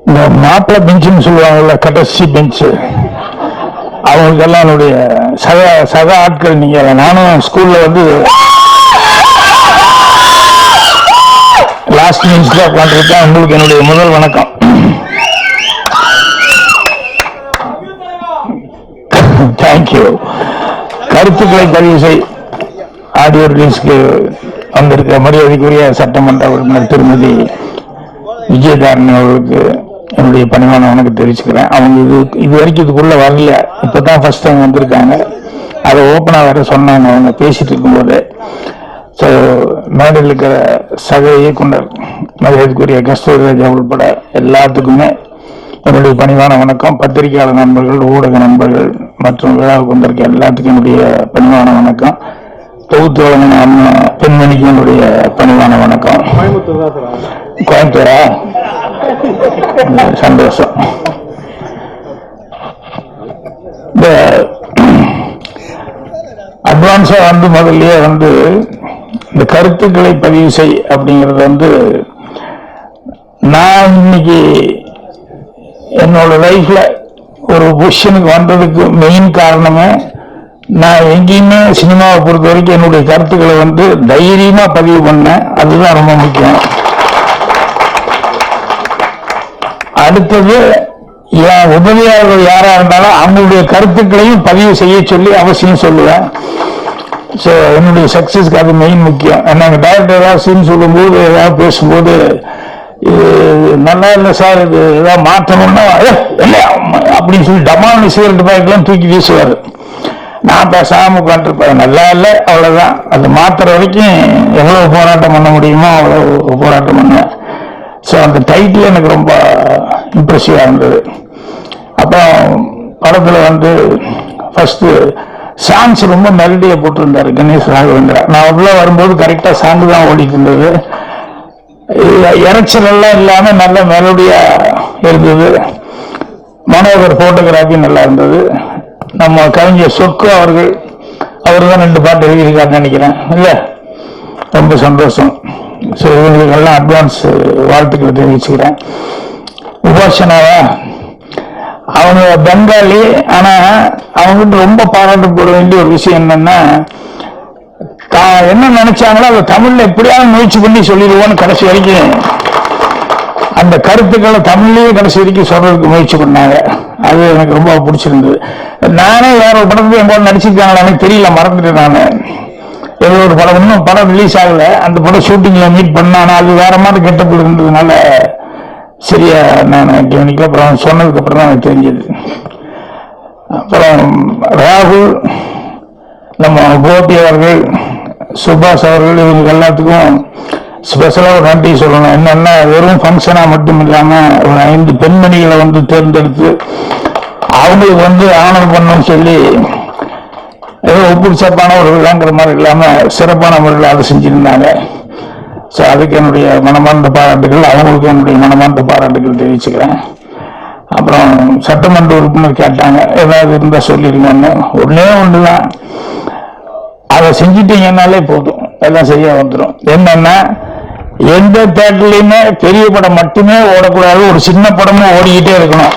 இந்த மாப்பிள்ளை பெஞ்சுன்னு சொல்லுவாங்கல்ல, கடைசி பெஞ்சு, அவங்களுக்கெல்லாம் என்னுடைய சக ஆட்கள். நீங்க நானும் ஸ்கூல்ல வந்து லாஸ்ட் பெஞ்ச்ல உட்காந்துருக்கேன். உங்களுக்கு என்னுடைய முதல் வணக்கம். தேங்க்யூ. கருத்துக்களை பதிவு செய் ஆடியோ ரிலீஸ்க்கு வந்திருக்க மரியாதைக்குரிய சட்டமன்ற உறுப்பினர் திருமதி விஜயதாரணி அவர்களுக்கு என்னுடைய பணிவான வணக்கம் தெரிவிச்சுக்கிறேன். அவங்க இது வரைக்கும் இதுக்குள்ள வரல, இப்பதான் ஃபர்ஸ்ட் டைம் வந்திருக்காங்க. அதை ஓப்பனா வேற சொன்னாங்க அவங்க பேசிட்டு இருக்கும்போது. ஸோ மேடையில் இருக்கிற சக இயக்குனர் மரியாதைக்குரிய கஸ்தூரிராஜா உள்பட எல்லாத்துக்குமே என்னுடைய பணிவான வணக்கம். பத்திரிகையாளர் நண்பர்கள், ஊடக நண்பர்கள் மற்றும் விழாவுக்கு வந்திருக்க எல்லாத்துக்கும் என்னுடைய பணிவான வணக்கம். தொகுத்து வழங்கின அம்மா பெண்மணிக்கு என்னுடைய பணிவான வணக்கம். கோயம்புத்தூரா? சந்தோஷம். இந்த அட்வான்ஸா வந்து முதல்லயே வந்து இந்த கருத்துக்களை பதிவு செய் அப்படிங்கிறது வந்து நான் இன்னைக்கு என்னோட லைஃப்ல ஒரு பொசிஷனுக்கு வந்ததுக்கு மெயின் காரணமே, நான் எங்கேயுமே சினிமாவை பொறுத்த வரைக்கும் என்னுடைய கருத்துக்களை வந்து தைரியமா பதிவு பண்ணேன். அதுதான் ரொம்ப முக்கியம். அடுத்தது என் உதவியாளர்கள் யாரா இருந்தாலும் அவங்களுடைய கருத்துக்களையும் பதிவு செய்ய சொல்லி அவசியம் சொல்லுவேன். ஸோ என்னுடைய சக்சஸ்க்கு அது மெயின் முக்கியம். நாங்கள் டைரக்டர் ஏதாவது சீன் சொல்லும்போது ஏதாவது பேசும்போது இது நல்லா இல்லை சார், இது ஏதாவது மாற்றணும்னா இல்லை அப்படின்னு சொல்லி டமால் சிகரெட் பேக்கெல்லாம் தூக்கி வீசுவார். நான் பேசாம உட்காந்துருப்பேன். நல்லா இல்லை அவ்வளவுதான். அது மாத்துற வரைக்கும் எவ்வளவு போராட்டம் பண்ண முடியுமோ அவ்வளவு போராட்டம் பண்ணுவேன். ஸோ அந்த டைட்டில் எனக்கு ரொம்ப இம்ப்ரெசிவா இருந்தது. அப்புறம் படத்துல வந்து ஃபர்ஸ்ட் சாங்ஸ் ரொம்ப மெலடியா போட்டிருந்தாரு கணேஷ் ராகவேந்திரா. நான் உள்ள வரும்போது கரெக்டா சாங் தான் ஓடிட்டு இருந்தது. இறைச்சல் எல்லாம் இல்லாம நல்ல மெலடியா இருந்தது. மனோகர் போட்டோகிராஃபி நல்லா இருந்தது. நம்ம கவிஞர் சொக்கு அவர்கள் தான் 2 பாட்டு எழுதியிருக்காருன்னு நினைக்கிறேன். இல்ல, ரொம்ப சந்தோஷம். ஸோ இவங்களுக்கெல்லாம் அட்வான்ஸ் வாழ்த்துக்களை தெரிவிச்சுக்கிறேன். உபாசனாவா, அவங்க பெங்காலி. ஆனா அவங்ககிட்ட ரொம்ப பாராட்டப்பட வேண்டிய ஒரு விஷயம் என்னன்னா, என்ன நினைச்சாங்களோ அதை தமிழ்ல எப்படியாவது முயற்சி பண்ணி சொல்லிடுவோன்னு கடைசி வரைக்கும் அந்த கருத்துக்களை தமிழ்லயே கடைசி வரைக்கும் சொல்றதுக்கு முயற்சி பண்ணாங்க. அது எனக்கு ரொம்ப பிடிச்சிருந்தது. நானே வேற ஒரு படத்துக்கு என் போல நடிச்சிருக்காங்களா எனக்கு தெரியல, மறந்துட்டேன். நான் ஏதோ ஒரு படம், இன்னும் படம் ரிலீஸ் ஆகல, அந்த படம் ஷூட்டிங்ல மீட் பண்ணானா அது வேற மாதிரி கெட்டப்பில் இருந்ததுனால சரியா நான் கவனிக்கல. அப்புறம் சொன்னதுக்கு அப்புறம் தான் எனக்கு தெரிஞ்சது. அப்புறம் ராகுல், நம்ம கோபி அவர்கள், சுபாஷ் அவர்கள், இவங்க எல்லாத்துக்கும் ஸ்பெஷலா ஒரு நன்றி சொல்லணும். என்னன்னா, வெறும் ஃபங்க்ஷனா மட்டும் இல்லாம ஒரு 5 பெண்மணிகளை வந்து தேர்ந்தெடுத்து அவங்களுக்கு வந்து ஆனர் பண்ணணும்னு சொல்லி ஏதோ ஒப்புச்சப்பான ஒரு விழாங்கிற மாதிரி இல்லாம சிறப்பான முறையில் அதை செஞ்சிருந்தாங்க. ஸோ அதுக்கு என்னுடைய மனமார்ந்த பாராட்டுகள், அவங்களுக்கு என்னுடைய மனமார்ந்த பாராட்டுகள் தெரிவிச்சுக்கிறேன். அப்புறம் சட்டமன்ற உறுப்பினர் கேட்டாங்க ஏதாவது இருந்தா சொல்லிருங்கன்னு. ஒன்னே ஒண்ணுதான், அதை செஞ்சிட்டீங்கன்னாலே போதும், எல்லாம் சரியா வந்துடும். என்னன்னா, எந்த தேட்டர்லயுமே பெரிய படம் மட்டுமே ஓடக்கூடாது, ஒரு சின்ன படமும் ஓடிக்கிட்டே இருக்கணும்.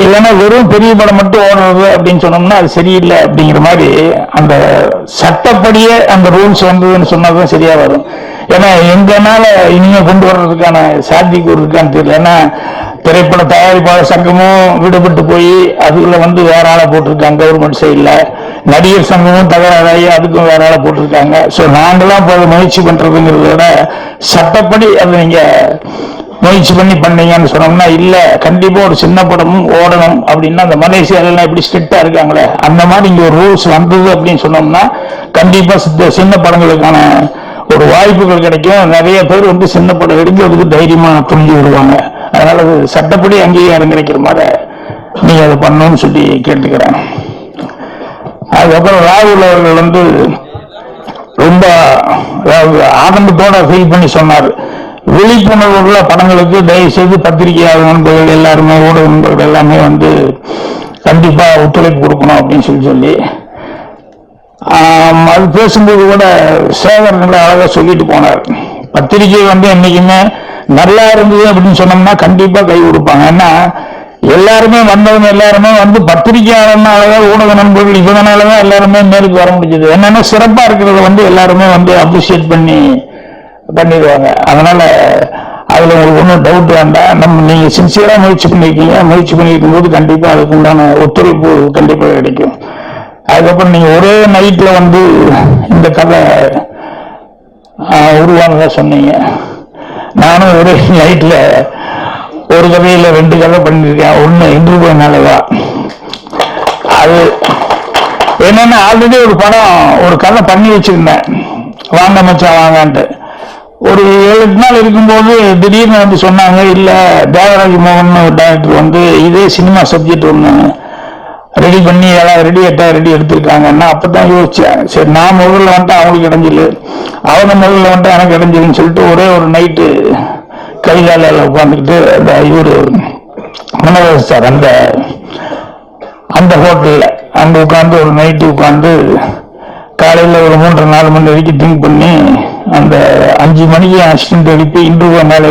இல்லைன்னா வெறும் பெரிய படம் மட்டும் ஓடுறது அப்படின்னு சொன்னோம்னா அது சரியில்லை. அப்படிங்கிற மாதிரி அந்த சட்டப்படியே அந்த ரூல்ஸ் வந்ததுன்னு சொன்னதும் சரியா வரும். ஏன்னா எங்கனால இனிமே கொண்டு வர்றதுக்கான சாத்தியக்கூறு இருக்கான்னு தெரியல. ஏன்னா திரைப்பட தயாரிப்பாளர் சங்கமும் விடுபட்டு போய் அதுக்குள்ள வந்து வேற ஆளை போட்டிருக்காங்க கவர்மெண்ட் சைட்ல. நடிகர் சங்கமும் தகராறாகி அதுக்கும் வேற ஆளை போட்டிருக்காங்க. ஸோ நாங்களாம் போய் முயற்சி பண்றதுங்கிறத விட சட்டப்படி அதை நீங்க முயற்சி பண்ணீங்கன்னு சொன்னோம்னா, இல்ல கண்டிப்பா ஒரு சின்ன படமும் ஓடணும் அப்படின்னா, அந்த மலேசியாலாம் எப்படி ஸ்ட்ரிக்டா இருக்காங்களே அந்த மாதிரி இங்க ஒரு ரூல்ஸ் வந்தது அப்படின்னு சொன்னோம்னா கண்டிப்பா சின்ன படங்களுக்கான ஒரு வாய்ப்புகள் கிடைக்கும். நிறைய பேர் வந்து சின்ன படம் எடுக்கிறதுக்கு தைரியமா துணிஞ்சு விடுவாங்க. அதனால அது சட்டப்படி அங்கீகாரம் கிடைக்கிற மாதிரி நீங்க அதை பண்ணணும்னு சொல்லி கேட்டுக்கிறேன். அதுக்கப்புறம் ராகுல் அவர்கள் வந்து ரொம்ப ஆனந்தத்தோட ஃபீல் பண்ணி சொன்னார், விழிப்புணர்வு உள்ள படங்களுக்கு தயவு செய்து பத்திரிகையாளர் நண்பர்கள் எல்லாருமே, ஊடக நண்பர்கள் எல்லாமே வந்து கண்டிப்பா ஒத்துழைப்பு கொடுக்கணும் அப்படின்னு சொல்லி அது பேசும்போது கூட சேகர் அழகா சொல்லிட்டு போனார். பத்திரிகை வந்து என்னைக்குமே நல்லா இருந்தது அப்படின்னு சொன்னோம்னா கண்டிப்பா கை கொடுப்பாங்க. ஏன்னா எல்லாருமே வந்தவங்க எல்லாருமே வந்து பத்திரிகையாளர்னாலதான், ஊடக நண்பர்கள் இவங்கனாலதான் எல்லாருமே மேலுக்கு வர முடிஞ்சது. என்னன்னா சிறப்பா இருக்கிறத வந்து எல்லாருமே வந்து அப்ரிசியேட் பண்ணிடுவாங்க. அதனால அதுல உங்களுக்கு ஒன்றும் டவுட் வேண்டாம். நீங்க சின்சியரா முயற்சி பண்ணிருக்கீங்க. முயற்சி பண்ணிருக்கும் போது கண்டிப்பா அதுக்கு உண்டான ஒத்துழைப்பு கண்டிப்பா கிடைக்கும். அதுக்கப்புறம் நீங்க ஒரே நைட்ல வந்து இந்த கதை உருவானதா சொன்னீங்க. நானும் ஒரே நைட்ல ஒரு கதையில 2 கதை பண்ணிருக்கேன். ஒண்ணு இன்டர்வியூனாலதான். அது என்னன்னா ஆல்ரெடி ஒரு கதை பண்ணி வச்சிருந்தேன், வாங்க மச்சான் வாங்கன்ட்டு. ஒரு 7-8 நாள் இருக்கும்போது திடீர்னு வந்து சொன்னாங்க, இல்ல தேவராஜ் மோகன் ஒரு டைரக்டர் வந்து இதே சினிமா சப்ஜெக்ட் ஒண்ணு ரெடி பண்ணி ரெடி எடுத்திருக்காங்கன்னா அப்பதான் யோசிச்சேன். சரி, நான் முதல்ல வந்துட்டு அவங்களுக்கு இடைஞ்சல், அவங்க முதல்ல வந்துட்டு எனக்கு இடைஞ்சல்னு சொல்லிட்டு ஒரே ஒரு நைட்டு கைகால உட்காந்துக்கிட்டு அந்த இவரு மனோகர் சார் அந்த ஹோட்டல்ல அங்க உட்காந்து ஒரு நைட்டு உட்காந்து காலையில ஒரு 3-4 மணி வரைக்கும் திங்க் பண்ணி அந்த 5 மணிக்கு அசிஸ்டன்ட் எழுப்பி இன்டர்வியூ மேலே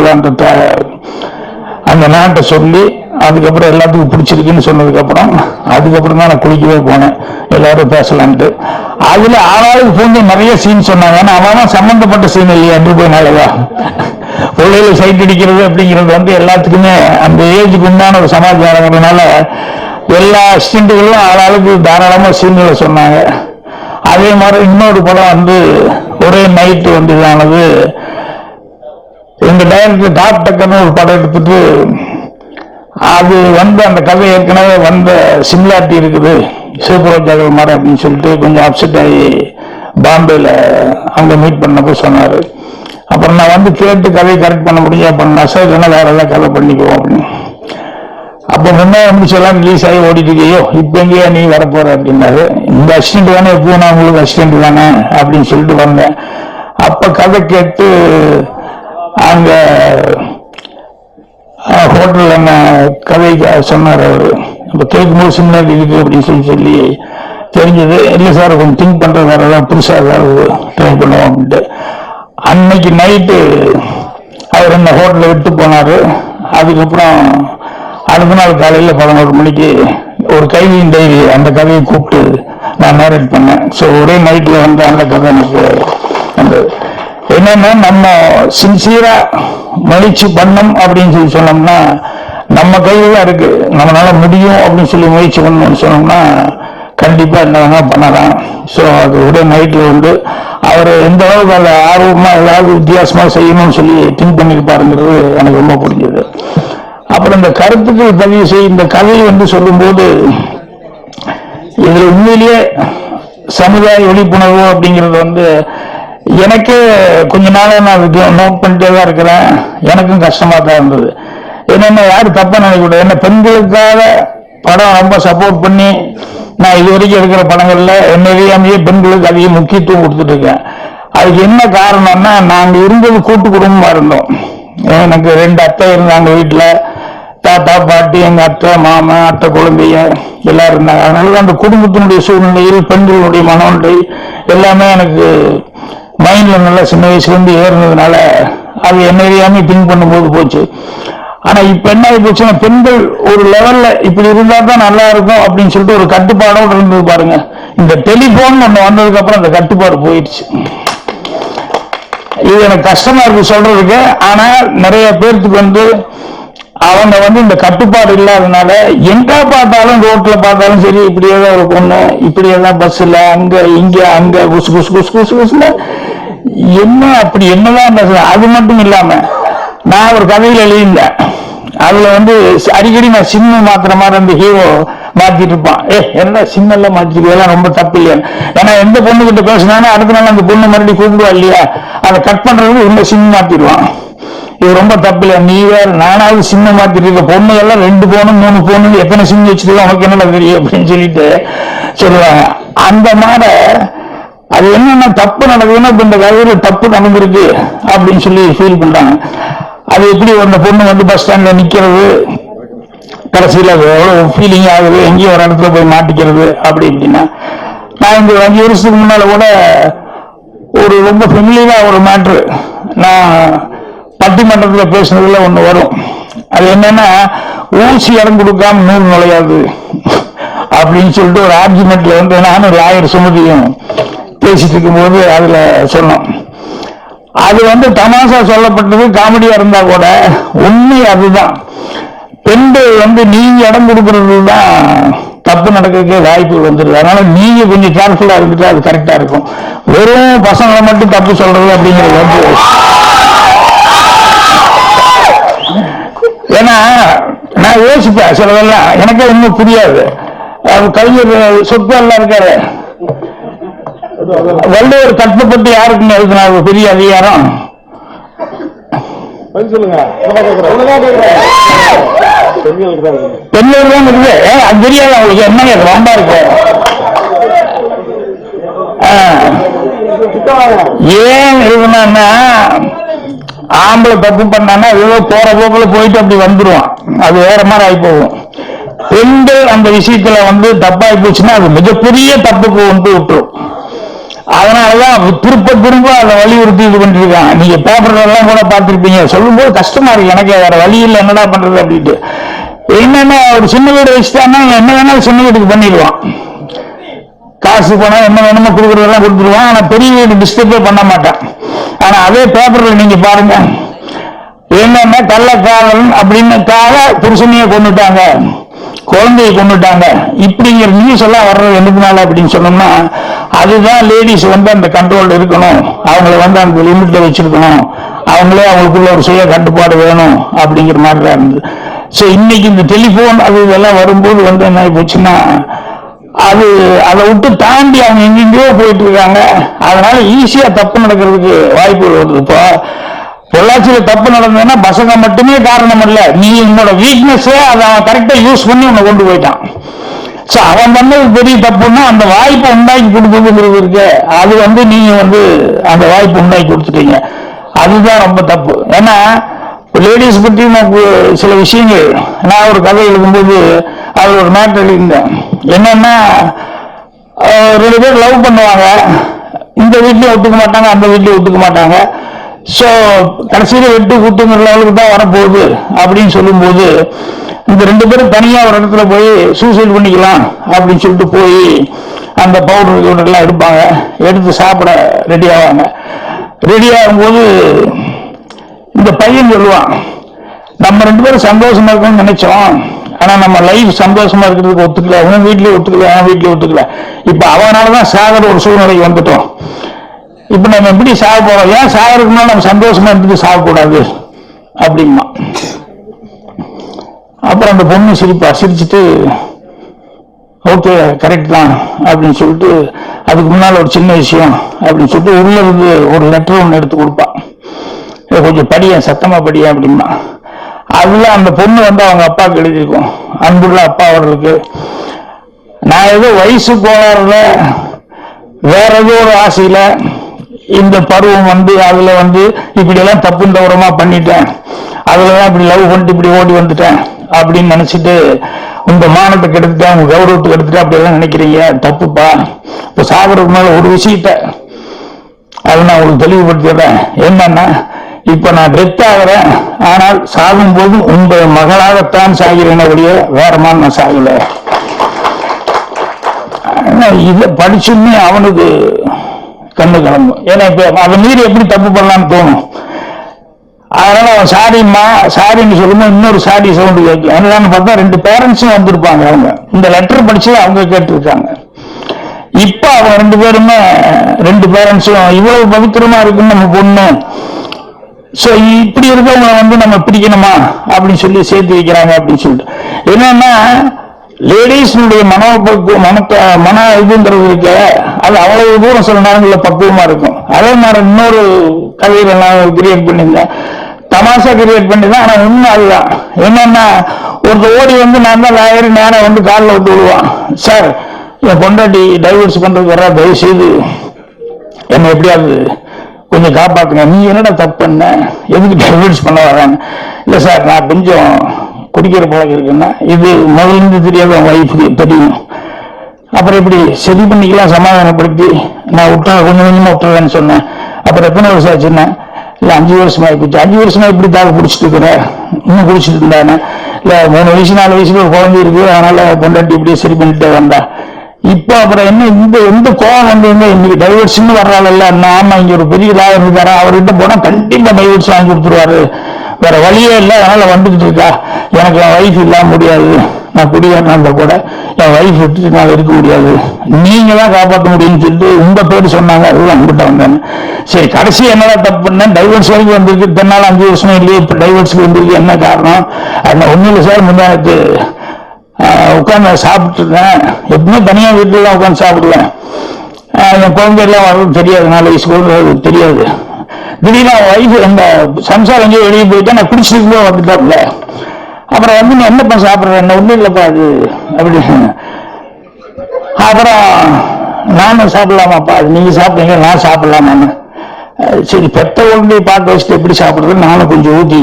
அந்த நாட்டை சொல்லி அதுக்கப்புறம் எல்லாத்துக்கும் பிடிச்சிருக்குன்னு சொன்னதுக்கப்புறம் அதுக்கப்புறம் தான் நான் குளிக்கவே போனேன், எல்லாரும் பேசலான்ட்டு. அதுல ஆளாளுக்கு போந்து நிறைய சீன் சொன்னாங்க. ஏன்னா அவன் சம்பந்தப்பட்ட சீன் இல்லையா இன்டர்வியூனாலதான். பிள்ளையில சைட் அடிக்கிறது அப்படிங்கிறது வந்து எல்லாத்துக்குமே அந்த ஏஜுக்கு உண்டான ஒரு சமாச்சாரங்கிறதுனால எல்லா அசிஸ்டன்ட்டுகளும் ஆளாளுக்கு தாராளமா சீன்களை சொன்னாங்க. அதே மாதிரி இன்னொரு படம் வந்து ஒரே நைட்டு வந்து இதானது, எங்க டைரக்டர் டாக்டர்னு ஒரு படம் எடுத்துட்டு அது வந்து அந்த கதை ஏற்கனவே வந்த சிமிலாரிட்டி இருக்குது சிவபுரோஜாக்கள் மாதிரி அப்படின்னு சொல்லிட்டு கொஞ்சம் அப்செட் ஆகி பாம்பேல அங்க மீட் பண்ணப்போ சொன்னாரு. அப்புறம் நான் வந்து கேட்டு கதையை கரெக்ட் பண்ண முடியும் அப்படின்னா, சார் இல்லைன்னா வேற எல்லாம் கதை பண்ணிக்குவோம் அப்படின்னு. அப்ப முன்னே முடிச்செல்லாம் ரிலீஸ் ஆகி ஓடிட்டு இருக்கையோ இப்ப எங்கேயா நீ வரப்போற அப்படின்னாரு. இந்த அசிஸ்டன்ட் தானே, எப்போ நான் உங்களுக்கு அசிஸ்டன்ட் தானே அப்படின்னு சொல்லிட்டு வந்தேன். அப்ப கதை கேட்டு அங்க ஹோட்டல்ல என்ன கதை சொன்னார் அவரு. அப்ப கேட்கும்போது சிமிலர் இருக்கு அப்படின்னு சொல்லி தெரிஞ்சது. இல்லை சார் கொஞ்சம் திங்க் பண்றது வேற ஏதாவது புதுசா ஏதாவது ட்ரை பண்ணுவோம் அப்படின்ட்டு அன்னைக்கு நைட்டு அவர் என்ன ஹோட்டலை விட்டு போனாரு. அதுக்கப்புறம் அடுத்த நாள் காலையில 11 மணிக்கு ஒரு கைதியின் டைரி அந்த கதையை கூப்பிட்டு நான் நேரேட் பண்ணேன். ஸோ ஒரே நைட்ல வந்து அந்த கதை எனக்கு அந்த என்னன்னா நம்ம சின்சியரா முயற்சி பண்ணோம் அப்படின்னு சொன்னோம்னா நம்ம கையில தான் இருக்கு, நம்மளால முடியும் அப்படின்னு சொல்லி முயற்சி பண்ணணும்னு சொன்னோம்னா கண்டிப்பா என்ன வேணா பண்ணலாம். ஸோ அது ஒரே நைட்ல வந்து அவர் எந்த அளவுக்கு அதை ஆர்வமா ஏதாவது வித்தியாசமா செய்யணும்னு சொல்லி திங்க் பண்ணிருப்பாருங்கிறது எனக்கு ரொம்ப புரிஞ்சது. அப்புறம் இந்த கருத்துக்கள் பதிவு செய்ய இந்த கதையை வந்து சொல்லும் போது இதுல உண்மையிலேயே சமுதாய விழிப்புணர்வு அப்படிங்கிறது வந்து எனக்கே கொஞ்ச நாளா நான் நோட் பண்ணிட்டே தான் இருக்கிறேன். எனக்கும் கஷ்டமா தான் இருந்தது. என்னென்ன யாரும் தப்பா நினைக்கூடாது. என்ன பெண்களுக்காக படம் ரொம்ப சப்போர்ட் பண்ணி நான் இது வரைக்கும் எடுக்கிற படங்கள்ல என்னையாமையே பெண்களுக்கு அதிக முக்கியத்துவம் கொடுத்துட்டு இருக்கேன். அதுக்கு என்ன காரணம்னா, நாங்க இருந்தது கூட்டு குடும்பமா இருந்தோம். எனக்கு 2 அத்தை இருந்தாங்க வீட்டுல, தாத்தா பாட்டி, எங்க அத்தை மாமா அத்தை குழந்தைய எல்லாரும் இருந்தாங்க. அதனால அந்த குடும்பத்தினுடைய சூழ்நிலையில் பெண்களுடைய மனநிலை எல்லாமே எனக்கு மைண்ட்ல நல்லா சின்ன வயசுல இருந்து ஏறினதுனால அது என்னையாமே திங்க் பண்ணும்போது போச்சு. ஆனா இப்ப என்ன ஆகி போச்சுன்னா, பெண்கள் ஒரு லெவல்ல இப்படி இருந்தா தான் நல்லா இருக்கும் அப்படின்னு சொல்லிட்டு ஒரு கட்டுப்பாடோடு இருந்தது பாருங்க. இந்த டெலிபோன் ஒண்ணு வந்ததுக்கு அப்புறம் அந்த கட்டுப்பாடு போயிடுச்சு. இது எனக்கு கஷ்டமா இருக்கு சொல்றதுக்கு. ஆனா நிறைய பேருக்கு வந்து அவங்க வந்து இந்த கட்டுப்பாடு இல்லாதனால எங்க பார்த்தாலும் ரோட்ல பார்த்தாலும் சரி இப்படியேதான் ஒரு பொண்ணு, இப்படியேதான் பஸ்ல அங்க இங்க அங்க குசு குசு குசு குசு குசுல என்ன அப்படி என்னதான் பேசுற. அது மட்டும் இல்லாம நான் ஒரு கதையில எழுதியிருந்தேன். அதுல வந்து அடிக்கடி நான் சின்ன மாத்திர மாதிரி அந்த ஹீரோ மாத்திட்டு இருப்பான். என்ன சின்னெல்லாம் மாத்திருக்கெல்லாம் ரொம்ப தப்பு இல்லையா. ஏன்னா எந்த பொண்ணு கிட்ட பேசினாலும் அடுத்த நாள் அந்த பொண்ணு மறுபடியும் கூப்பிடுவா இல்லையா, அதை கட் பண்றது இந்த சின்ன மாத்திடுவான். இது ரொம்ப தப்பு இல்லையா. நீ வேற நானாவது சின்ன மாத்திட்டு இருக்க, பொண்ணு எல்லாம் 2 போனும் 3 போனும் எத்தனை சின்ன வச்சுட்டு உனக்கு என்ன தெரியும் அப்படின்னு சொல்லிட்டு சொல்லுவாங்க. அந்த மாதிரி அது என்னன்னா தப்பு நடக்குதுன்னா இப்ப இந்த கதையில தப்பு நடந்திருக்கு அப்படின்னு சொல்லி ஃபீல் பண்றாங்க. அது எப்படி அந்த பொண்ணு வந்து பஸ் ஸ்டாண்ட்ல நிக்கிறது, கடைசியில் அது எவ்வளவு ஃபீலிங் ஆகுது, எங்கேயும் ஒரு இடத்துல போய் மாட்டிக்கிறது அப்படி இப்படின்னா. நான் இந்த 5 வருஷத்துக்கு முன்னால கூட ஒரு ரொம்ப ஃபெமிலியரா ஒரு மேட்ரு நான் பட்டிமன்றத்தில் பேசுனதுல ஒண்ணு வரும். அது என்னன்னா, ஊசி இடம் கொடுக்காம நூல் நுழையாது அப்படின்னு சொல்லிட்டு ஒரு ஆர்குமெண்ட்ல வந்து நானும் லாயர் சுமதியும் பேசிட்டு இருக்கும் போது அதுல சொன்னோம். அது வந்து தமாஷா சொல்லப்பட்டது, காமெடியா இருந்தா கூட உண்மை அதுதான். பெண்கள் வந்து நீங்க இடம் கொடுக்கறது தான் தப்பு நடக்கிறதுக்கே வாய்ப்பு வந்துடுது. அதனால நீங்க கொஞ்சம் கேர்ஃபுல்லா இருந்துட்டு அது கரெக்டா இருக்கும். வெறும் பசங்களை மட்டும் தப்பு சொல்றது அப்படிங்கிறது வந்து, ஏன்னா நான் யோசிப்பேன் சிலதெல்லாம் எனக்கே இன்னும் புரியாது. கவிஞர் சொற்பாலாம் இருக்காரு, வள்ளுவர் கட்டப்பட்டு யாருக்குன்னு எழுதினார் பெரிய அதிகாரம்? பெண்கள் தான் இருக்குது. அது தெரியாது அவங்களுக்கு. என்னங்க ரொம்ப இருக்கு. ஏன் எழுதுனா, ஆம்பளை தப்பு பண்ணான்னா ஏதோ போற போக்குல போயிட்டு அப்படி வந்துருவான், அது வேற மாதிரி ஆகி போகும். பெண்கள் அந்த விஷயத்துல வந்து தப்பாகி போச்சுன்னா அது மிகப்பெரிய தப்புக்கு வந்து விட்டுரும். அதனாலதான் திரும்ப அதை வலியுறுத்தி இது பண்ணிருக்காங்க. நீங்க பேப்பர்ல எல்லாம் கூட பார்த்திருப்பீங்க. சொல்லும் போது கஷ்டமா இருக்கு எனக்கு, வேற வழி இல்லை என்னடா பண்றது அப்படின்ட்டு. என்னன்னா ஒரு சின்ன வீடு வச்சுட்டான்னா என்ன வேணாலும் சின்ன வீட்டுக்கு பண்ணிடுவான். காசு போனா என்ன வேணுமோ கொடுக்குறதெல்லாம் கொடுத்துருவான். ஆனா பெரிய வீடு டிஸ்டர்பே பண்ண மாட்டான். ஆனா அதே பேப்பர்ல நீங்க பாருங்க, என்னன்னா கள்ளக்காதல் அப்படின்னுக்காக புருஷனையே கொண்டுட்டாங்க, குழந்தையை கொண்டுட்டாங்க, இப்படிங்கிற நியூஸ் எல்லாம் வர்றது எதுக்குனால அப்படின்னு சொன்னோம்னா, அதுதான் லேடிஸ் வந்து அந்த கண்ட்ரோல் இருக்கணும், அவங்களை வந்து அந்த லிமிட்ல வச்சிருக்கணும், அவங்களே அவங்களுக்குள்ள ஒரு சுய கட்டுப்பாடு வேணும் அப்படிங்கிற மாதிரி தான் இருந்தது. ஸோ இன்னைக்கு இந்த டெலிபோன் அது இதெல்லாம் வரும்போது வந்து என்ன போச்சுன்னா, அது அதை விட்டு தாண்டி அவங்க எங்கெங்கயோ போயிட்டு இருக்காங்க. அதனால ஈஸியா தப்பு நடக்கிறதுக்கு வாய்ப்புகள் வருது. இப்போ பொள்ளாச்சியில தப்பு நடந்ததுன்னா பசங்க மட்டுமே காரணம் இல்ல, நீ உன்னோட வீக்னஸ் அதை அவன் கரெக்டா யூஸ் பண்ணி உன்னை கொண்டு போயிட்டான். சோ அவன் பண்ணது பெரிய தப்புன்னா அந்த வாய்ப்பை உண்டாக்கி கொடுக்குறது இருக்கு, அது வந்து நீங்க வந்து அந்த வாய்ப்பு உண்டாக்கி கொடுத்துட்டீங்க, அதுதான் ரொம்ப தப்பு. ஏன்னா லேடிஸ் பற்றி எனக்கு சில விஷயங்கள், நான் ஒரு கதை எழுதும்போது அவர் ஒரு மேட்டர் எழுதியிருந்தேன். என்னன்னா, 2 பேர் லவ் பண்ணுவாங்க, இந்த வீட்லயும் ஒத்துக்க மாட்டாங்க, அந்த வீட்லயும் ஒத்துக்க மாட்டாங்க. ஸோ கடைசியில் வெட்டு கூட்டுங்கிற லெவலுக்கு தான் வரப்போகுது அப்படின்னு சொல்லும்போது, இந்த 2 பேரும் தனியா ஒரு இடத்துல போய் சூசைட் பண்ணிக்கலாம் அப்படின்னு சொல்லிட்டு போய் அந்த பவுடர் எல்லாம் எடுப்பாங்க, எடுத்து சாப்பிட ரெடி ஆவாங்க. ரெடி ஆகும்போது இந்த பையன் சொல்லுவான், நம்ம 2 பேரும் சந்தோஷமா இருக்கணும்னு நினைச்சோம், ஆனா நம்ம லைஃப் சந்தோஷமா இருக்கிறதுக்கு ஒத்துக்கல, அவன் வீட்லயும் ஒத்துக்கல, அவன் வீட்லயும் ஒத்துக்கல, இப்ப அவனாலதான் சாகர ஒரு சூழ்நிலைக்கு வந்துட்டோம். இப்ப நம்ம எப்படி சாக போறோம், ஏன் சாகறதுக்கு நம்ம சந்தோஷமா இருந்துட்டு சாகக்கூடாது அப்படிமா. அப்புறம் அந்த பொண்ணு சிரிச்சுட்டு ஓகே கரெக்ட் தான் அப்படின்னு சொல்லிட்டு, அதுக்கு முன்னால ஒரு சின்ன விஷயம் அப்படின்னு சொல்லிட்டு உள்ள இருந்து ஒரு லெட்டர் ஒன்று எடுத்து கொடுப்பான், கொஞ்சம் படிய சத்தமா படிய அப்படின்னா. அதுல அந்த பொண்ணு வந்து அவங்க அப்பாவுக்கு எழுதியிருக்கும், அன்புள்ள அப்பா அவர்களுக்கு, நான் ஏதோ வயசு கோளாறுல வேற ஏதோ ஒரு ஆசையில இந்த பருவம் வந்து அதுல வந்து இப்படி எல்லாம் தப்பு தவறமா பண்ணிட்டேன், அதுலதான் இப்படி லவ் பண்ணிட்டு இப்படி ஓடி வந்துட்டேன் அப்படின்னு நினைச்சிட்டு உங்க மானத்தை கெடுத்துட்டேன், உங்க கௌரவத்தை கெடுத்துட்டேன், அப்படி எல்லாம் நினைக்கிறீங்க, தப்புப்பா. இப்ப சாகுறதுக்கு மேல ஒரு விஷயத்த அதை நான் உங்களுக்கு தெளிவுபடுத்திடுறேன். என்னன்னா, இப்ப நான் டெத் ஆகிறேன், ஆனால் சாகும் போது உங்க மகளாகத்தான் சாகிறேன், அப்படியே வேற மாதிரி நான் சாகல. இதை படிச்சுமே அவனுக்கு கண்ணு கிளம்பும். ஏன்னா இப்ப அதை மீறி எப்படி தப்பு பண்ணலாம்னு தோணும். அதனால அவன் சாரிம்மா சாரின்னு சொல்லும்போது இன்னொரு சாரி சவுண்டு கேட்கும். என்னன்னு பார்த்தா 2 பேரண்ட்ஸும் வந்திருப்பாங்க. அவங்க இந்த லெட்டர் படிச்சு அவங்க கேட்டிருக்காங்க. இப்ப அவங்க 2 பேருமே 2 பேரண்ட்ஸும் இவ்வளவு பவித்திரமா இருக்குன்னு நம்ம பொண்ணு, சோ இப்படி இருக்கவங்களை வந்து நம்ம பிடிக்கணுமா அப்படின்னு சொல்லி சேர்த்து வைக்கிறாங்க அப்படின்னு சொல்லிட்டு. என்னன்னா லேடிஸுடைய மன இதுன்றது இருக்கு, அது அவ்வளவு தூரம் சில நேரங்களில் பக்குவமா இருக்கும். அதே மாதிரி இன்னொரு கதையில நான் கிரியேட் பண்ணியிருந்தேன், தமாஷா கிரியேட் பண்ணிதான், ஆனா உண்மை அதுதான். என்னன்னா ஒருத்தர் ஓடி வந்து நான் தான் லாயர் நேரம் வந்து காலில் வந்து விடுவான், சார் என் பொண்டாட்டி டைவர்ஸ் பண்றதுக்கு வர்றா, தயவு செய்து என்ன எப்படியாவது கொஞ்சம் காப்பாத்துங்க, நீ என்னடா தப்பு பண்ண, எதுக்கு டைவர்ஸ் பண்ண வர்றாங்க? இல்ல சார் நான் கொஞ்சம் குடிக்கிற பழக்கம் இருக்குன்னா, இது முதலிருந்து தெரியாத வைஃபுக்கு தெரியும், அப்புறம் இப்படி சரி பண்ணிக்கலாம் சமாதானப்படுத்தி நான் விட்டுறேன், கொஞ்சம் கொஞ்சமா விட்டுறேன்னு சொன்னேன். அப்புறம் எத்தனை வருஷம் ஆச்சுன்னா, இல்ல 5 வருஷமா ஆயிடுச்சு. 5 வருஷமா இப்படி தாக பிடிச்சிட்டு இருக்கிறேன், இன்னும் குடிச்சிட்டு இருந்தானே. இல்ல 3 வயசு 4 வயசுல ஒரு குழந்தை இருக்கு, அதனால பொண்டாட்டி இப்படியே சரி பண்ணிட்டே வந்தா. இப்போ அப்புறம் என்ன இந்த எந்த கோவம் வந்து இன்னைக்கு டைவர்ஸ்ன்னு வர்றாள். நாம இங்க ஒரு பெரிய லாயர் இருக்காரு, அவர்கிட்ட போனா கண்டிப்பா டைவர்ஸ் வாங்கி கொடுத்துருவாரு, வேற வழியே இல்லை, அதனால வந்துட்டு இருக்கா. எனக்கு என் வைஃப் இல்லாம முடியாது, நான் குடியாருந்தா கூட என் வைஃப் விட்டுட்டு நான் இருக்க முடியாது, நீங்க தான் காப்பாற்ற முடியும்னு சொல்லிட்டு உங்க பேரு சொன்னாங்க, அதுதான் உங்ககிட்ட வந்தேன். சரி கடைசி என்னதான் தப்பு பண்ணேன், டைவர்ஸ் வரைக்கும் வந்திருக்கு, இத்தனால 5 வருஷம் இல்லையே, இப்ப டைவர்ஸ்க்கு வந்திருக்கு, என்ன காரணம்? அது ஒன்றும் இல்லை சார், முன்னாடி உட்காந்து சாப்பிட்டு இருந்தேன், எப்பவுமே தனியா வீட்டுல தான் உட்காந்து சாப்பிடுவேன். என் குழந்தை எல்லாம் வர்றது தெரியாது, 4 வயசு குழந்தை தெரியாது. திடீர்னு வைஃப் இந்த சம்சாரம் எங்கேயோ வெளியே போயிட்டா, நான் குடிச்சிட்டு வந்துட்டாப்ல. அப்புறம் வந்து நான் என்னப்பா சாப்பிட்றேன், என்ன ஒன்றும் இல்லைப்பா அது அப்படி. அப்புறம் நானும் சாப்பிடலாமாப்பா, அது நீங்க சாப்பிட்டீங்க நான் சாப்பிடலாமான்னு. சரி பெத்த குழந்தைய பார்க்க வச்சுட்டு எப்படி சாப்பிடுறது, நானும் கொஞ்சம் ஊத்தி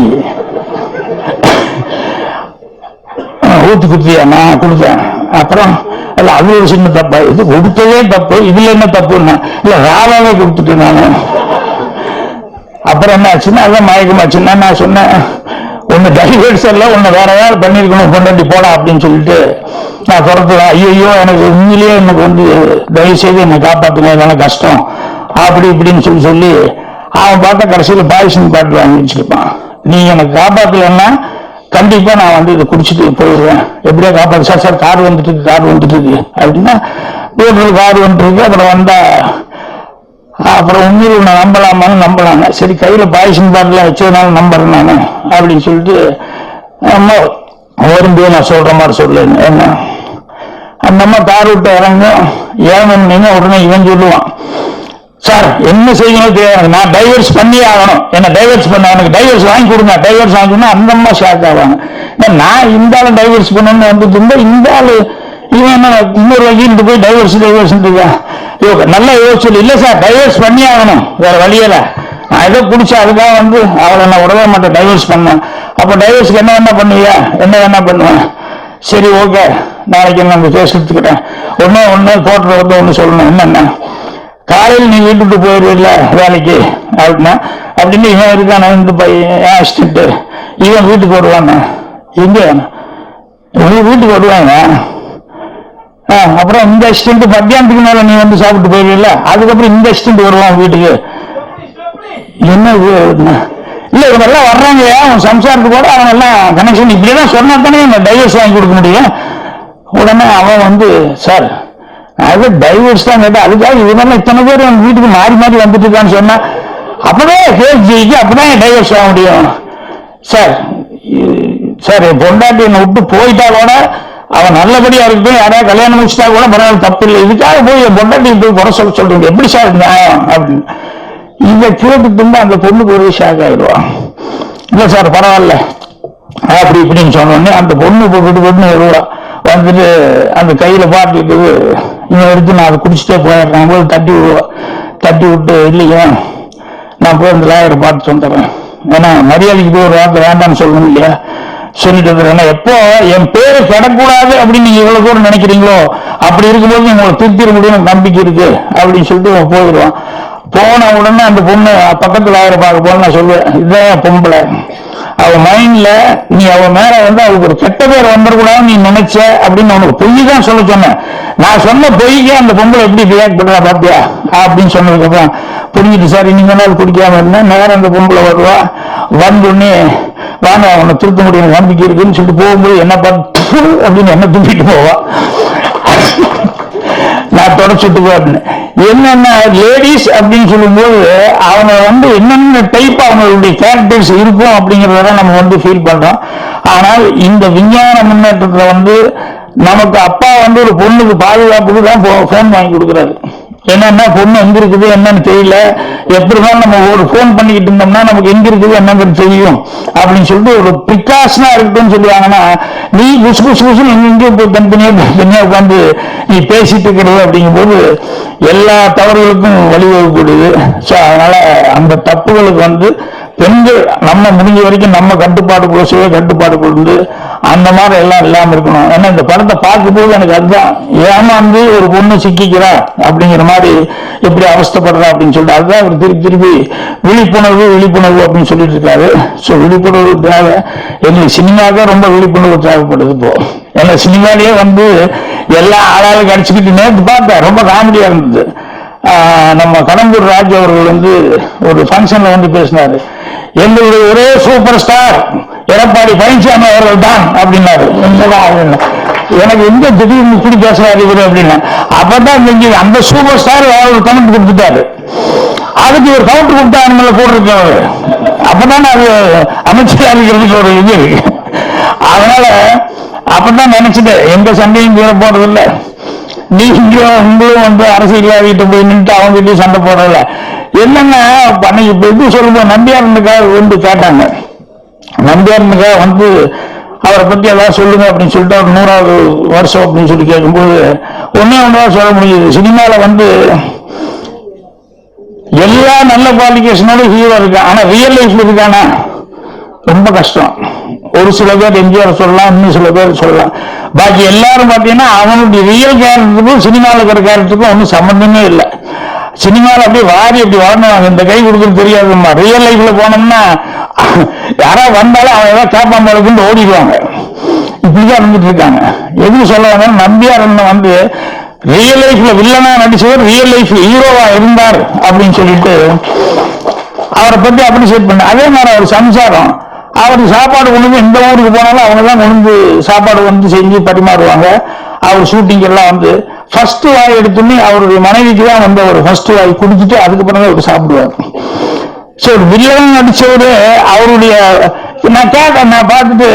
குத்தியா நான் கொடுத்தேன். அப்புறம் இல்ல அது ஒரு சின்ன தப்பா, இது கொடுத்ததே தப்பு, இதுல என்ன தப்புன்னா இல்ல ராவாவே கொடுத்துட்டேன் நானு. அப்புறம் என்ன ஆச்சுன்னா அதான் மயக்கமாச்சுன்னா நான் சொன்னேன், ஒன்னு டைவர்ஸ் எல்லாம் ஒன்னு வேற ஏதாவது பண்ணிருக்கணும், பொண்டாட்டி போடா அப்படின்னு சொல்லிட்டு நான் துரத்துவேன். ஐயோ எனக்கு உண்மையிலேயே எனக்கு வந்து தயவு செய்து என்னை காப்பாத்துங்க, இதெல்லாம் கஷ்டம் அப்படி இப்படின்னு சொல்லி அவன் பார்த்தா கடைசியில் பாய்சன் பாட்டில் வாங்கி வச்சிருப்பான். நீங்க எனக்கு காப்பாத்தலன்னா கண்டிப்பா நான் வந்து இதை குடிச்சிட்டு போயிடுவேன், எப்படியா காப்பாத்து சார், சார் கார் வந்துட்டு இருக்கு அப்படின்னா ரோட்டில் கார் வந்துட்டு இருக்கு. அப்புறம் வந்தா அப்புறம் உண்மையில் நான் நம்பலாமான்னு நம்பலாங்க. சரி கையில பாய்சன் பாட்டில் வச்சதுனால நம்புறேன் நானு அப்படின்னு சொல்லிட்டு வரும்போது நான் சொல்ற மாதிரி சொல்லுங்க. என்ன அந்த அம்மா கார் விட்டு இறங்கணும் உடனே இவன் சொல்லுவான், சார் என்ன செய்யணும் தெரியாது, நான் டைவர்ஸ் பண்ணி ஆகணும், என்ன டைவர்ஸ் பண்ண, எனக்கு டைவர்ஸ் வாங்கி கொடுங்க, டைவர்ஸ் வாங்கினா அந்த அம்மா ஷாக் ஆவாங்க. நான் இந்த ஆளு டைவர்ஸ் பண்ணணும்னு வந்துட்டு இருந்தா இந்த ஆளு இவன் என்ன இன்னொரு வகையில் போய் டைவர்ஸ் நல்லா யோசிச்சு, இல்ல சார் டைவர்ஸ் பண்ணி ஆகணும், வேற வழியில நான் ஏதோ குடிச்சா அதுக்காக வந்து அவளை நான் விடவே மாட்டேன், டைவர்ஸ் பண்ணேன். அப்ப டைவர்ஸ்க்கு என்ன வேணா பண்ணுவியா, என்ன வேணா பண்ணுவேன், சரி ஓகே நாளைக்கு நான் கேஸ் எடுத்துக்கிறேன். ஒன்னு கோர்ட்ல வந்து ஒண்ணு சொல்லணும், என்னென்ன காலையில் நீ வீட்டுக்கு போயிடுவில்ல வேலைக்கு அப்படின்னா, அப்படின்னு இவன் இருக்கான இந்த பையன் அசிஸ்டன்ட், இவன் வீட்டுக்கு வருவாங்க, எங்க வீட்டுக்கு வருவாங்க. அப்புறம் இந்த அசிஸ்டன்ட் மத்தியானத்துக்கு மேல நீ வந்து சாப்பிட்டு போயிடுவில்ல, அதுக்கப்புறம் இந்த அசிஸ்டன்ட் வருவான் வீட்டுக்கு. என்ன இல்ல இவங்கெல்லாம் வர்றாங்க அவன் சம்சாரத்துக்கு கூட அவன் எல்லாம் கனெக்ஷன் இப்படிதான் சொன்னா தானே டைவர்ஸ் வாங்கி கொடுக்க முடியும். உடனே அவன் வந்து சார் அது டைவர்ஸ் தான் கேட்டா, அதுக்காக இவரெல்லாம் இத்தனை பேர் என் வீட்டுக்கு மாறி மாறி வந்துட்டு இருக்கான்னு சொன்னா அப்பதான் கேஸ் ஜெயிக்கு, அப்பதான் டைவர்ஸ் வாங்க முடியும். சார் சார் என் பொண்டாட்டி என்னை விட்டு போயிட்டா கூட அவன் நல்லபடியா இருக்கட்டும், யாராவது கல்யாணம் முடிச்சுட்டா கூட பரவாயில்ல தப்பு இல்லை, இதுக்காக போய் என் பொண்டாட்டி போய் குறை சொல்றீங்க, எப்படி சார் நியாயம் அப்படின்னு. இதை கேட்டுட்டு அந்த பொண்ணுக்கு ஒரு ஷாக் ஆயிடுவான். இல்ல சார் பரவாயில்ல அப்படி இப்படின்னு சொன்னோடனே அந்த பொண்ணு பொண்ணு வருவா, வந்துட்டு அந்த கையில பாட்டு இருக்குது இவன் எடுத்து நான் அதை குடிச்சிட்டே போயிடுறேன் போது தட்டி விடுவா. தட்டி விட்டு இல்லையா நான் போய் அந்த லாயரை பார்த்து சொல்றேன், ஏன்னா மரியாதைக்கு போய் ஒரு வார்த்தை வேண்டாம்னு சொல்லணும் இல்லையா, சொல்லிட்டு இருக்கிறேன். எப்போ என் பேரு கிடக்கூடாது அப்படின்னு நீங்க எவ்வளவு தூரம் நினைக்கிறீங்களோ அப்படி இருக்கும்போது உங்களை திருத்திட முடியும் நம்பிக்கை இருக்கு அப்படின்னு சொல்லிட்டு போயிடுவான். போன உடனே அந்த பொண்ணு பக்கத்துல லாயரை பார்க்க போன நான் சொல்லுவேன், இதுதான் பொம்பளை, அவ மைண்ட்ல நீ அவ மேல வந்து அவளுக்கு ஒரு கெட்ட பேர் வந்துடக்கூடாதுன்னு நீ நினைச்ச அப்படின்னு அவனுக்கு பொய் தான் சொல்ல சொன்னேன். நான் சொன்ன பொய்க்கு அந்த பொம்பளை எப்படி ரியாக்ட் பண்றா பாத்தியா அப்படின்னு சொன்னதுக்கு அப்புறம் புரிஞ்சுட்டு சார் இன்னைக்கு நாள் குடிக்காம இருந்தேன், நேரம் அந்த பொம்பளை வருவா, வந்தோடனே வாங்க அவனை திருத்த முடியும் நம்பிக்கை இருக்குன்னு சொல்லிட்டு போகும்போது என்ன பார்த்து அப்படின்னு என்ன துப்பிட்டு போவா, நான் தொடச்சுட்டு போறேன். என்னென்ன லேடிஸ் அப்படின்னு சொல்லும்போது அவங்க வந்து என்னென்ன டைப் அவங்களுடைய கேரக்டர்ஸ் இருக்கும் அப்படிங்கிறத நம்ம வந்து ஃபீல் பண்றோம். ஆனால் இந்த விஞ்ஞான முன்னேற்றத்துல வந்து நமக்கு அப்பா வந்து ஒரு பொண்ணுக்கு பாதுகாப்புக்கு தான் போன் வாங்கி கொடுக்குறாரு. என்னன்னா பொண்ணு எங்க இருக்குது என்னன்னு தெரியல, எப்படிதான் நம்ம ஒரு போன் பண்ணிக்கிட்டு இருந்தோம்னா நமக்கு எங்க இருக்குது என்னங்கிறது தெரியும் அப்படின்னு சொல்லிட்டு ஒரு பிரிகாஷனா இருக்கட்டும்னு சொல்லுவாங்கன்னா, நீ குசு குசு குசுன்னு எங்கெங்கேயும் போய் தனித்தனியா உட்காந்து நீ பேசிட்டு இருக்கிறது அப்படிங்கும் போது எல்லா தவறுகளுக்கும் வழிவகுக்கூடியது. ஸோ அதனால அந்த தப்புகளுக்கு வந்து பெண்கள் நம்ம முடிஞ்ச வரைக்கும் நம்ம கட்டுப்பாடு சுய கட்டுப்பாடு கொண்டு அந்த மாதிரி எல்லாம் இல்லாம இருக்கணும். ஏன்னா இந்த படத்தை பார்க்கும்போது எனக்கு அதுதான், ஏமாந்து ஒரு பொண்ணு சிக்கிக்கிறா அப்படிங்கிற மாதிரி எப்படி அவஸ்தப்படுறா அப்படின்னு சொல்லிட்டு அதுதான் அவர் திருப்பி திருப்பி விழிப்புணர்வு விழிப்புணர்வு அப்படின்னு சொல்லிட்டு இருக்காரு. ஸோ விழிப்புணர்வு தேவை. எங்களுக்கு சினிமாவுக்கு ரொம்ப விழிப்புணர்வு தேவைப்படுது இப்போ. ஏன்னா சினிமாலேயே எல்லா ஆளாளுக்கு அடிச்சுக்கிட்டு நேற்று பார்த்தேன், ரொம்ப காமெடியா இருந்தது. நம்ம கடம்பூர் ராஜ் அவர்கள் ஒரு ஃபங்க்ஷன்ல பேசினாரு, எங்களுடைய ஒரே சூப்பர் ஸ்டார் எடப்பாடி பழனிசாமி அவர்கள் தான் அப்படின்னாரு. எனக்கு எங்க திடீர்னு இப்படி பேசுறாரு இவரு அப்படின்னா, அப்பதான் தெரிஞ்சது அந்த சூப்பர் ஸ்டார் அவர் கமெண்ட் கொடுத்துட்டாரு. அதுக்கு ஒரு கவுண்டர் கொடுத்தா அவங்கள போட்டிருக்காரு. அப்பதான் அது அமைச்சர் இருக்கிறதுக்கு ஒரு இது இருக்கு. அதனால அப்பதான் நினைச்சிட்டேன், எந்த சண்டையும் கீழே போறது இல்லை. உங்களும் அரசியல்வாதிகிட்ட போய் நின்று அவங்க கிட்டயும் சண்டை போடுறதில்ல. என்னன்னா இப்ப எப்படி சொல்லும்போது நம்பியாருக்காக கேட்டாங்க. நம்பியாருக்காக அவரை பத்தி ஏதாவது சொல்லுங்க அப்படின்னு சொல்லிட்டு அவர் 100வது வருஷம் அப்படின்னு சொல்லி கேட்கும்போது ஒன்னுதான் சொல்ல முடியுது. சினிமால எல்லா நல்ல குவாலிபிகேஷனோட ஹீரோ இருக்கான், ஆனா ரியல் லைஃப்ல இருக்கானா ரொம்ப கஷ்டம். ஒரு சில பேர் எம்ஜிஆர் சொல்லலாம், இன்னும் சில பேர் சொல்லலாம். பாக்கி எல்லாரும் பாத்தீங்கன்னா அவனுடைய ரியல் கேரக்டருக்கும் சினிமாவில் இருக்கிற கேரக்டருக்கும் ஒன்றும் சம்பந்தமே இல்லை. சினிமாவில் அப்படியே அப்படி வரணும், இந்த கை கொடுக்குறது தெரியாதுமா. ரியல் லைஃப்ல போனோம்னா யாராவது வந்தாலும் அவன் ஏதாவது கேப்பாம இருக்குன்னு ஓடிடுவாங்க. இப்படிதான் இருந்துட்டு இருக்காங்க. எதுக்கு சொல்ல வந்தா, நம்பியார் ரியல் லைஃப்ல வில்லனா நடிச்சவர் ரியல் லைஃப் ஹீரோவா இருந்தார் அப்படின்னு சொல்லிட்டு அவரை பத்தி அப்ரிசியேட் பண்ண. அதே மாதிரி அவர் சம்சாரம், அவருக்கு சாப்பாடு கொண்டு எந்த ஊருக்கு போனாலும் அவங்க தான் கொண்டு சாப்பாடு செஞ்சு பரிமாறுவாங்க. அவர் ஷூட்டிங் எல்லாம் ஃபர்ஸ்ட் வாய் எடுத்துன்னு அவருடைய மனைவிக்கு தான் அவர் ஃபர்ஸ்ட் வாய் குடிச்சிட்டு அதுக்கப்புறம் அவர் சாப்பிடுவார். ஸோ வில்லன் நடிச்சவரு அவருடைய நான் பார்த்துட்டு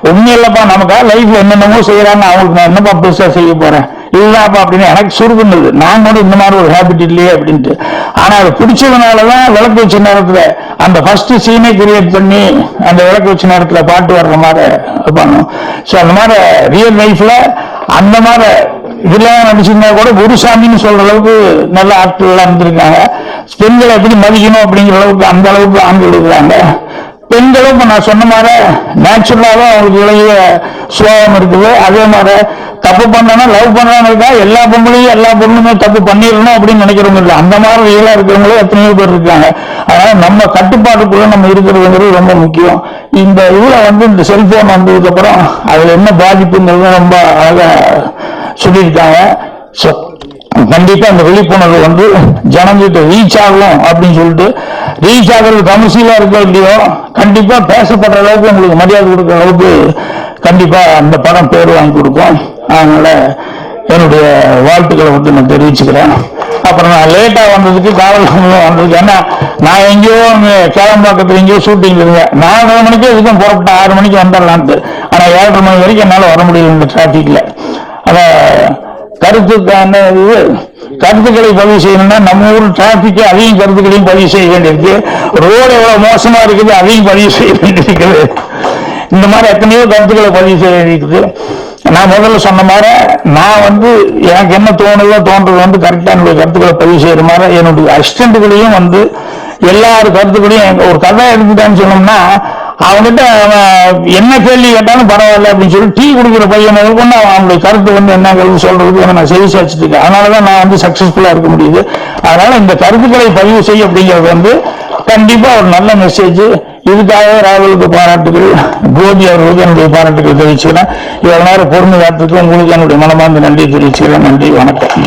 ஒன்னும் இல்லப்பா, நமக்கா லைஃப்ல என்னென்னமோ செய்யறாங்க, அவங்களுக்கு நான் என்னப்பா பெருசா செய்ய போறேன் இல்லப்பா அப்படின்னு எனக்கு சுருக்குனது. நான் கூட இந்த மாதிரி ஒரு ஹேபிட் இல்லையே அப்படின்ட்டு. ஆனா அது பிடிச்சதுனாலதான் விளக்கு வச்ச நேரத்துல அந்த ஃபர்ஸ்ட் சீனை கிரியேட் பண்ணி அந்த விளக்கு வச்ச நேரத்துல பாட்டு வர்ற மாதிரி பண்ணும். ஸோ அந்த மாதிரி ரியல் லைஃப்ல அந்த மாதிரி இதெல்லாம் நடிச்சிருந்தா கூட குருசாமின்னு சொல்ற அளவுக்கு நல்ல ஆட்கள் எல்லாம் இருந்திருக்காங்க. பெண்களை எப்படி மதிக்கணும் அப்படிங்கிற அளவுக்கு அந்த அளவுக்கு ஆண்கள் இருக்கிறாங்க. பெண்களும் இப்ப நான் சொன்ன மாதிரி நேச்சுரலாவே அவங்களுக்கு இளைய சுபாவம் இருக்குது. அதே மாதிரி தப்பு பண்ணா லவ் பண்றான்னு இருக்கா, எல்லா பொம்பளையும் எல்லா பொண்ணுமே தப்பு பண்ணிடணும் அப்படின்னு நினைக்கிறவங்க இல்லை. அந்த மாதிரி ரியலா இருக்கிறவங்களே எத்தனையோ பேர் இருக்காங்க. அதனால நம்ம கட்டுப்பாட்டுக்குள்ள நம்ம இருக்கிறதுங்கிறது ரொம்ப முக்கியம். இந்த இதுல இந்த செல்போன் வந்ததுக்கு அப்புறம் அதுல என்ன பாதிப்புங்கிறது ரொம்ப அழகா சொல்லியிருக்காங்க. கண்டிப்பா அந்த விழிப்புணர்வு ஜனங்கிட்ட ரீச் ஆகும் அப்படின்னு சொல்லிட்டு, ரீச் ஆகிறது கமர்ஷியலா இருக்க இல்லையோ கண்டிப்பா பேசப்படுற அளவுக்கு உங்களுக்கு மரியாதை கொடுக்குற அளவுக்கு கண்டிப்பா அந்த படம் பேர் வாங்கி கொடுக்கும். அதனால என்னுடைய வாழ்த்துக்களை நான் தெரிவிச்சுக்கிறேன். அப்புறம் நான் லேட்டா வந்ததுக்கு காவல் வந்ததுக்கு, ஏன்னா நான் எங்கேயோ கேளம்பாக்கத்துல எங்கேயோ ஷூட்டிங் இருந்தேன். 4 மணிக்கு இதுக்கும் புறப்பட்டேன், 6 மணிக்கு வந்துடலான்ட்டு. ஆனா 7:30 மணி வரைக்கும் என்னால வர முடியல இந்த டிராபிக்ல. அத கருத்துக்களை பதிவு செய்யணும்னா நம்ம ஊர் டிராபிக் அதையும் கருத்துக்களையும் பதிவு செய்ய வேண்டியிருக்கு. ரோடு எவ்வளவு மோசமா இருக்குது அதையும் பதிவு செய்ய வேண்டியிருக்குது. இந்த மாதிரி எத்தனையோ கருத்துக்களை பதிவு செய்ய வேண்டியிருக்குது. நான் முதல்ல சொன்ன மாதிரி நான் எனக்கு என்ன தோன்றது கரெக்டா என்னுடைய கருத்துக்களை பதிவு செய்யற மாதிரி என்னுடைய அசிஸ்டன்ட்களையும் எல்லாரும் கருத்துக்களையும் ஒரு கதை எடுத்துட்டான்னு சொன்னோம்னா அவங்ககிட்ட என்ன கேள்வி கேட்டாலும் பரவாயில்ல அப்படின்னு சொல்லி டீ குடிக்கிற பையனை கொண்டு அவங்களுடைய கருத்து என்ன கருத்து சொல்றதுக்கு நான் செவிசாச்சிட்டு இருக்கேன். அதனாலதான் நான் சக்சஸ்ஃபுல்லா இருக்க முடியுது. அதனால இந்த கருத்துக்களை பதிவு செய்ய அப்படிங்கிறது கண்டிப்பா ஒரு நல்ல மெசேஜ். இதுக்காக ராகுலுக்கு பாராட்டுகள், கோபி அவர்களுக்கு என்னுடைய பாராட்டுகள் தெரிவிச்சுக்கிறேன். இவ்வளவு நேரம் பொறுமை காத்துக்கு உங்களுக்கு என்னுடைய மனமார்ந்த நன்றி தெரிவிச்சுக்கிறேன். நன்றி, வணக்கம்.